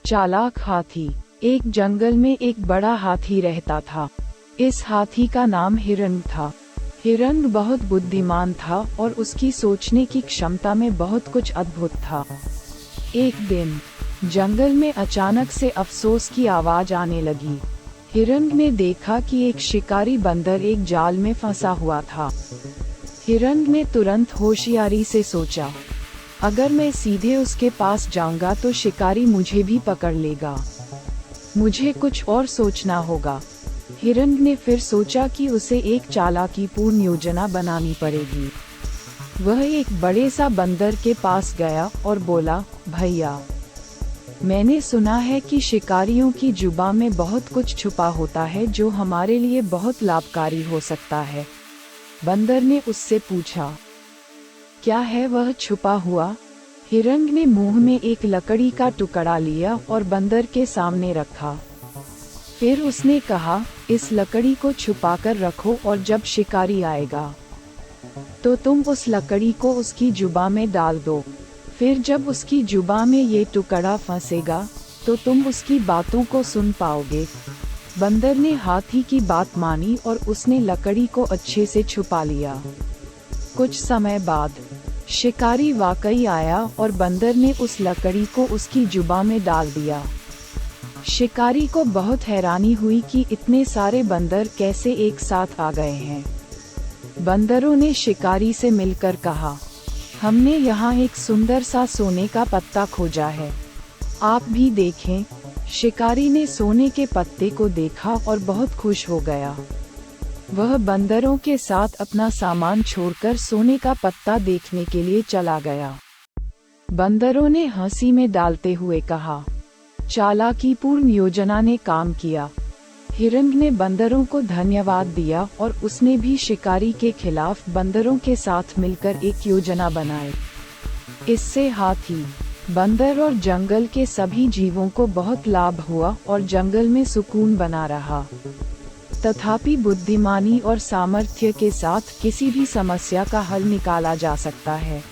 चालाक हाथी। एक जंगल में एक बड़ा हाथी रहता था। इस हाथी का नाम हिरण्य था। हिरण्य बहुत बुद्धिमान था और उसकी सोचने की क्षमता में बहुत कुछ अद्भुत था। एक दिन जंगल में अचानक से अफसोस की आवाज आने लगी। हिरण्य ने देखा कि एक शिकारी बंदर एक जाल में फंसा हुआ था। हिरण्य ने तुरंत होशियारी से सोचा, अगर मैं सीधे उसके पास जाऊंगा तो शिकारी मुझे भी पकड़ लेगा। मुझे कुछ और सोचना होगा। हिरण्य ने फिर सोचा कि उसे एक चालाकीपूर्ण योजना बनानी पड़ेगी। वह एक बड़े सा बंदर के पास गया और बोला, भैया, मैंने सुना है कि शिकारियों की जुबान में बहुत कुछ छुपा होता है जो हमारे लिए बहुत लाभकारी हो सकता है। बंदर ने उससे पूछा, क्या है वह छुपा हुआ? हिरण्य ने मुंह में एक लकड़ी का टुकड़ा लिया और बंदर के सामने रखा। फिर उसने कहा, इस लकड़ी को छुपाकर रखो और जब शिकारी आएगा तो तुम उस लकड़ी को उसकी जुबान में डाल दो। फिर जब उसकी जुबान में ये टुकड़ा फंसेगा तो तुम उसकी बातों को सुन पाओगे। बंदर ने हाथी की बात मानी और उसने लकड़ी को अच्छे से छुपा लिया। कुछ समय बाद शिकारी वाकई आया और बंदर ने उस लकड़ी को उसकी जुबान में डाल दिया। शिकारी को बहुत हैरानी हुई कि इतने सारे बंदर कैसे एक साथ आ गए हैं। बंदरों ने शिकारी से मिलकर कहा, हमने यहाँ एक सुंदर सा सोने का पत्ता खोजा है, आप भी देखें। शिकारी ने सोने के पत्ते को देखा और बहुत खुश हो गया। वह बंदरों के साथ अपना सामान छोड़कर सोने का पत्ता देखने के लिए चला गया। बंदरों ने हंसी में डालते हुए कहा, चालाकीपूर्ण योजना ने काम किया। हिरण्य ने बंदरों को धन्यवाद दिया और उसने भी शिकारी के खिलाफ बंदरों के साथ मिलकर एक योजना बनाई। इससे हाथी, बंदर और जंगल के सभी जीवों को बहुत लाभ हुआ और जंगल में सुकून बना रहा। तथापि बुद्धिमानी और सामर्थ्य के साथ किसी भी समस्या का हल निकाला जा सकता है।